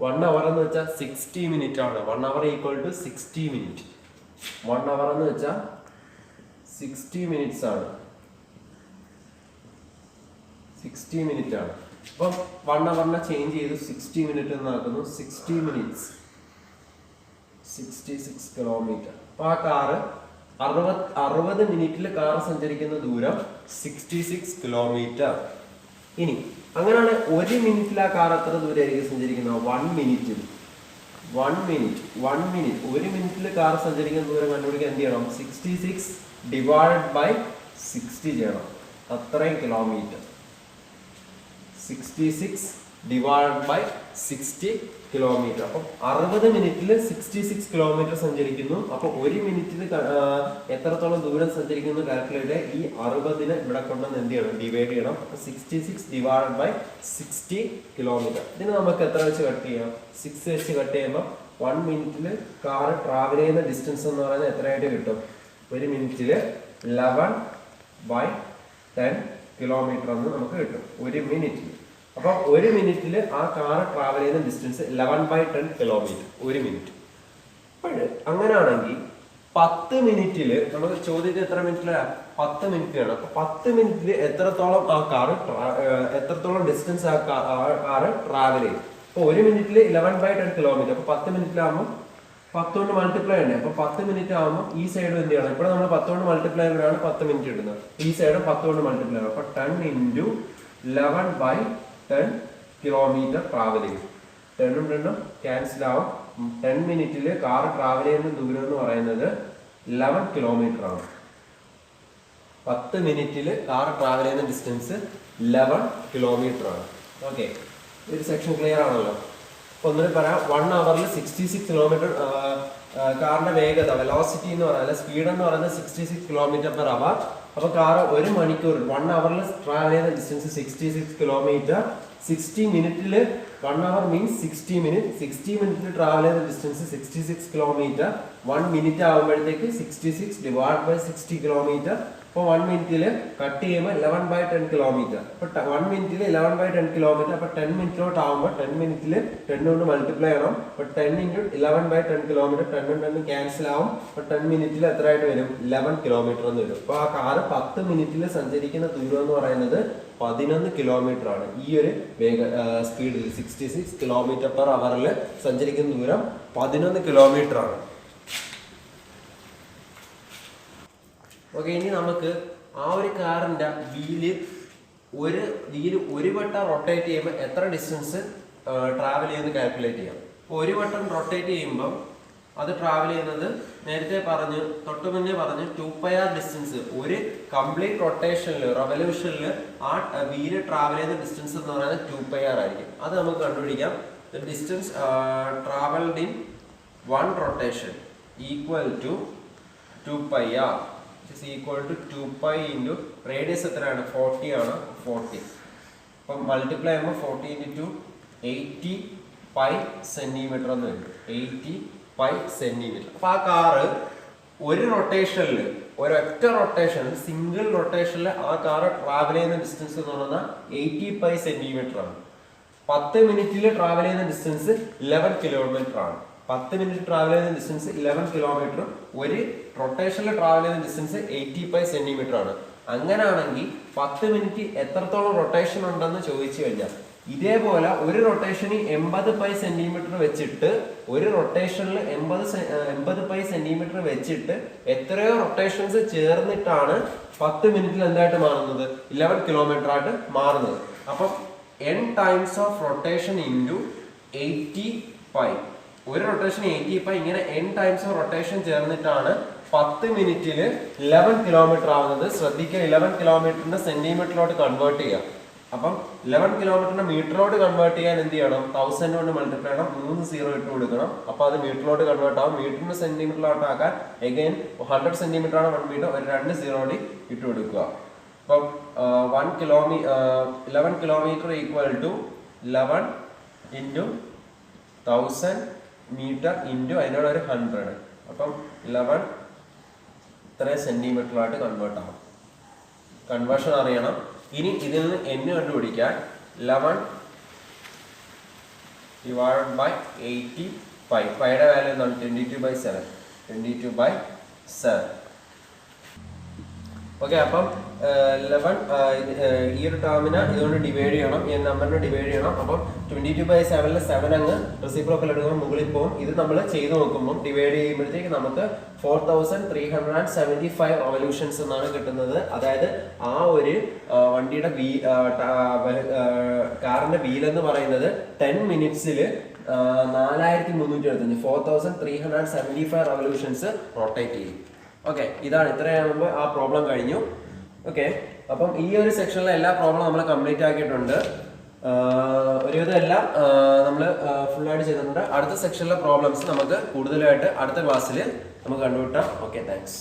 1 അവർ എന്ന് വെച്ചാൽ 60 മിനിറ്റ് ആണ്. 1 അവർ ഈക്വൽ ടു 60 മിനിറ്റ്. 1 അവർ എന്ന് വെച്ചാൽ 60 മിനിറ്റ്സ് ആണ്. 60 മിനിറ്റ് ആണ്. അപ്പം 1 അവറിനെ ചേഞ്ച് ചെയ്ത് 60 മിനിറ്റ് എന്ന് ആക്കുന്നു. 60 മിനിറ്റ്സ് 66 km. അപ്പൊ ആ കാറ് 60 മിനിറ്റിൽ കാർ സഞ്ചരിക്കുന്ന ദൂരം 66 km. ഇനി അങ്ങനെയാണ് 1 മിനിറ്റിൽ ആ കാർ എത്ര ദൂരമായിരിക്കും സഞ്ചരിക്കുന്നത്? 1 മിനിറ്റിൽ 1 മിനിറ്റിൽ കാർ സഞ്ചരിക്കുന്ന ദൂരം കണ്ടുപിടിക്കാൻ എന്ത് ചെയ്യണം? 66 ഡിവൈഡ് ബൈ 60 ചെയ്യണം. അത്രയും കിലോമീറ്റർ. 66 divide by 60 kilometre. അപ്പം 60 മിനിറ്റിൽ 66 കിലോമീറ്റർ സഞ്ചരിക്കുന്നു. അപ്പൊ 1 മിനിറ്റിൽ എത്രത്തോളം ദൂരം സഞ്ചരിക്കുന്നു കാൽക്കുലേറ്റ്. ഈ 60നെ ഇവിടെ കൊണ്ടുവന്ന് എന്ത് ചെയ്യണം? ഡിവൈഡ് ചെയ്യണം. 66 ഡിവൈഡ് ബൈ 60 കിലോമീറ്റർ. ഇതിന് നമുക്ക് എത്ര വെച്ച് കട്ട് ചെയ്യാം? 6 വെച്ച് കട്ട് ചെയ്യുമ്പോൾ 1 മിനിറ്റിൽ കാർ ട്രാവൽ ചെയ്യുന്ന ഡിസ്റ്റൻസ് എന്ന് പറയുന്നത് എത്രയായിട്ട് കിട്ടും? 1 മിനിറ്റിൽ 11/10 കിലോമീറ്റർ എന്ന് നമുക്ക് കിട്ടും 1 മിനിറ്റിൽ. അപ്പൊ 1 മിനിറ്റിൽ ആ കാർ ട്രാവൽ ചെയ്യുന്ന ഡിസ്റ്റൻസ് 11/10 കിലോമീറ്റർ 1 മിനിറ്റ്. അപ്പോൾ അങ്ങനെയാണെങ്കിൽ 10 മിനിറ്റിൽ നമുക്ക് ചോദ്യത്തിൽ എത്ര മിനിറ്റിലാണ്? 10 മിനിറ്റ് ആണ്. അപ്പൊ 10 മിനിറ്റിൽ എത്രത്തോളം ആ കാർ എത്രത്തോളം ഡിസ്റ്റൻസ് ആ കാർ ട്രാവൽ ചെയ്യും? അപ്പൊ 1 മിനിറ്റിൽ 11/10 കിലോമീറ്റർ. അപ്പൊ 10 മിനിറ്റിലാകുമ്പോൾ 10 കൊണ്ട് മൾട്ടിപ്ലൈ ഉണ്ട്. അപ്പൊ 10 മിനിറ്റ് ആകുമ്പോൾ ഈ സൈഡ് എന്ത് ചെയ്യണം? ഇവിടെ നമ്മൾ 10 കൊണ്ട് മൾട്ടിപ്ലൈ ചെയ്താണ് 10 മിനിറ്റ് ഇടുന്നത്. ഈ സൈഡ് 10 കൊണ്ട് മൾട്ടിപ്ലൈ ആണ്. അപ്പൊ 10 × 11/10 കിലോമീറ്റർ ട്രാവൽ ചെയ്യും. 10 ക്യാൻസൽ ആവും. 10 മിനിറ്റിൽ കാർ ട്രാവൽ ചെയ്യുന്ന ദൂരം എന്ന് പറയുന്നത് 11 കിലോമീറ്റർ ആണ്. 10 മിനിറ്റിൽ കാർ ട്രാവൽ ചെയ്യുന്ന ഡിസ്റ്റൻസ് 11 കിലോമീറ്റർ ആണ്. ഓക്കെ, ഒരു സെക്ഷൻ ക്ലിയർ ആണല്ലോ. അപ്പോൾ ഒന്നുകൂടി പറയാം, 1 അവറിൽ 66 കിലോമീറ്റർ കാറിന്റെ വേഗത, വെലോസിറ്റി എന്ന് പറയുന്നത്, സ്പീഡ് എന്ന് പറയുന്നത് 66 കിലോമീറ്റർ പെർ അവർ. അപ്പോൾ കാർ 1 മണിക്കൂർ 1 അവറിൽ ട്രാവൽ ചെയ്യുന്ന ഡിസ്റ്റൻസ് 66 കിലോമീറ്റർ. 60 മിനിറ്റിൽ 1 അവർ മീൻസ് 60 മിനിറ്റ്. 60 മിനിറ്റിൽ ട്രാവൽ ചെയ്യുന്ന ഡിസ്റ്റൻസ് 66 കിലോമീറ്റർ. 1 മിനിറ്റ് ആകുമ്പോഴത്തേക്ക് 66 ഡിവൈഡ് ബൈ 60 കിലോമീറ്റർ. അപ്പോൾ 1 മിനിറ്റിൽ കട്ട് ചെയ്യുമ്പോൾ 11/10 കിലോമീറ്റർ. അപ്പോൾ 1 മിനിറ്റിൽ 11/10 കിലോമീറ്റർ. അപ്പോൾ 10 മിനിറ്റിലോട്ട് ആകുമ്പോൾ 10 മിനിറ്റിൽ 10 കൊണ്ട് മൾട്ടിപ്ലൈ ചെയ്യണം. അപ്പോൾ 10 × 11/10 കിലോമീറ്റർ. 10 10 ക്യാൻസൽ ആവും. അപ്പോൾ 10 മിനിറ്റിൽ എത്രയായിട്ട് വരും? 11 കിലോമീറ്റർ എന്ന് വരും. അപ്പോൾ ആ കാറ് 10 മിനിറ്റിൽ സഞ്ചരിക്കുന്ന ദൂരം എന്ന് പറയുന്നത് 11 കിലോമീറ്റർ ആണ്. ഈ ഒരു സ്പീഡിൽ 66 കിലോമീറ്റർ പെർ അവറിൽ സഞ്ചരിക്കുന്ന ദൂരം 11 കിലോമീറ്റർ ആണ്. ഓക്കെ, ഇനി നമുക്ക് ആ ഒരു കാറിന്റെ വീല് ഒരു വട്ടം റൊട്ടേറ്റ് ചെയ്യുമ്പോൾ എത്ര ഡിസ്റ്റൻസ് ട്രാവൽ ചെയ്യുന്നത് കാൽക്കുലേറ്റ് ചെയ്യാം. ഒരു വട്ടം റൊട്ടേറ്റ് ചെയ്യുമ്പോൾ അത് ട്രാവൽ ചെയ്യുന്നത് നേരത്തെ പറഞ്ഞു, തൊട്ട് മുന്നേ പറഞ്ഞു, 2πr ഡിസ്റ്റൻസ്. ഒരു കംപ്ലീറ്റ് റൊട്ടേഷനിൽ, റെവല്യൂഷനിൽ ആ വീല് ട്രാവൽ ചെയ്യുന്ന ഡിസ്റ്റൻസ് എന്ന് പറയുന്നത് 2πr ആയിരിക്കും. അത് നമുക്ക് കണ്ടുപിടിക്കാം. The distance travelled in 1 rotation equal to 2πr is equal to 2π into radius എത്രയാണ്? 40 ആണ്. 40 അപ്പം മൾട്ടിപ്ലൈ ചെയ്യുമ്പോൾ 40 × 2 80 പൈ സെന്റിമീറ്റർ എന്ന് വരും. 80 പൈ സെന്റിമീറ്റർ. അപ്പൊ ആ കാറ് ഒരു റൊട്ടേഷനിൽ, ഒരൊറ്റ റൊട്ടേഷൻ, സിംഗിൾ റൊട്ടേഷനിൽ ആ കാറ് ട്രാവൽ ചെയ്യുന്ന ഡിസ്റ്റൻസ് എന്ന് പറഞ്ഞാൽ 80 പൈ സെന്റിമീറ്റർ ആണ്. 10 മിനിറ്റിൽ ട്രാവൽ ചെയ്യുന്ന ഡിസ്റ്റൻസ് 11 കിലോമീറ്റർ ആണ്. 10 മിനിറ്റ് ട്രാവൽ ചെയ്യുന്ന ഡിസ്റ്റൻസ് 11 കിലോമീറ്റർ. ഒരു റൊട്ടേഷനിൽ ട്രാവൽ ചെയ്യുന്ന ഡിസ്റ്റൻസ് 80 പൈ സെന്റിമീറ്റർ ആണ്. അങ്ങനെയാണെങ്കിൽ 10 മിനിറ്റ് എത്രത്തോളം റൊട്ടേഷൻ ഉണ്ടെന്ന് ചോദിച്ചു കഴിഞ്ഞാൽ, ഇതേപോലെ ഒരു റൊട്ടേഷനിൽ 80 പൈ സെന്റിമീറ്റർ വെച്ചിട്ട്, ഒരു റൊട്ടേഷനിൽ 80 പൈ സെന്റിമീറ്റർ വെച്ചിട്ട് എത്രയോ റൊട്ടേഷൻസ് ചേർന്നിട്ടാണ് 10 മിനിറ്റിൽ എന്തായിട്ട് മാറുന്നത്? 11 കിലോമീറ്റർ ആയിട്ട് മാറുന്നത്. അപ്പം n times of rotation into 80 pi. ഒരു റൊട്ടേഷൻ 80 പൈ, ഇങ്ങനെ n ടൈംസ് ഓഫ് റൊട്ടേഷൻ ചേർന്നിട്ടാണ് 10 മിനിറ്റിൽ 11 കിലോമീറ്റർ ആവുന്നത്. ശ്രദ്ധിക്കുക, 11 കിലോമീറ്ററിന്റെ സെന്റിമീറ്ററിലോട്ട് കൺവേർട്ട് ചെയ്യാം. അപ്പം 11 കിലോമീറ്ററിന്റെ മീറ്ററിലോട്ട് കൺവേർട്ട് ചെയ്യാൻ എന്ത് ചെയ്യണം? 1000 കൊണ്ട് മൾട്ടിപ്ലൈ ചെയ്യണം. 3 0 ഇട്ട് കൊടുക്കണം. അപ്പൊ അത് മീറ്ററിലോട്ട് കൺവേർട്ട് ആവും. മീറ്ററിന് സെന്റിമീറ്ററിലോട്ട് ആക്കാൻ എഗൈൻ 100 സെന്റിമീറ്റർ ആണ് 1 മീറ്റർ, ഒരു 2 0 കൂടി ഇട്ട് കൊടുക്കുക. അപ്പം 11 kilometre equal to 11 × 1000 metre into അതിനോട് ഒരു 100. അപ്പം 11 ഇത്ര സെന്റിമീറ്ററായിട്ട് കൺവേർട്ട് ആവും. കൺവേർഷൻ അറിയണം. ഇനി ഇതിൽ നിന്ന് n കണ്ടുപിടിക്കാൻ 11 ഡിവൈഡ് ബൈ 80 പൈ. പൈയുടെ വാല്യൂ എന്താണ്? 22/7. 22/7. ഓക്കെ, അപ്പം 11 ഈ ഒരു ടേമിനെ ഇതുകൊണ്ട് ഡിവൈഡ് ചെയ്യണം, ഈ നമ്പറിനെ ഡിവൈഡ് ചെയ്യണം. അപ്പം 22/7 7 അങ്ങ് റെസിപ്രോക്കൽ എടുക്കുമ്പോൾ മുകളിൽ പോകും. ഇത് നമ്മൾ ചെയ്ത് നോക്കുമ്പോൾ ഡിവൈഡ് ചെയ്യുമ്പോഴത്തേക്ക് നമുക്ക് 4375 റെവല്യൂഷൻസ് എന്നാണ് കിട്ടുന്നത്. അതായത് ആ ഒരു വണ്ടിയുടെ കാറിന്റെ വീൽ എന്ന് പറയുന്നത് 10 മിനിറ്റ്സിൽ 4375 4375 റെവല്യൂഷൻസ് റൊട്ടേറ്റ് ചെയ്യും. ഓക്കെ, ഇതാണ്. ഇത്രയാകുമ്പോൾ ആ പ്രോബ്ലം കഴിഞ്ഞു. ഓക്കെ, അപ്പം ഈ ഒരു സെക്ഷനിലെ എല്ലാ പ്രോബ്ലം നമ്മൾ കംപ്ലീറ്റ് ആക്കിയിട്ടുണ്ട്. ഒരുവിധം എല്ലാം നമ്മൾ ഫുള്ളായിട്ട് ചെയ്തിട്ടുണ്ട്. അടുത്ത സെക്ഷനിലെ പ്രോബ്ലംസ് നമുക്ക് കൂടുതലായിട്ട് അടുത്ത ക്ലാസ്സിൽ നമുക്ക് കണ്ടുപിട്ടാം. Okay, thanks.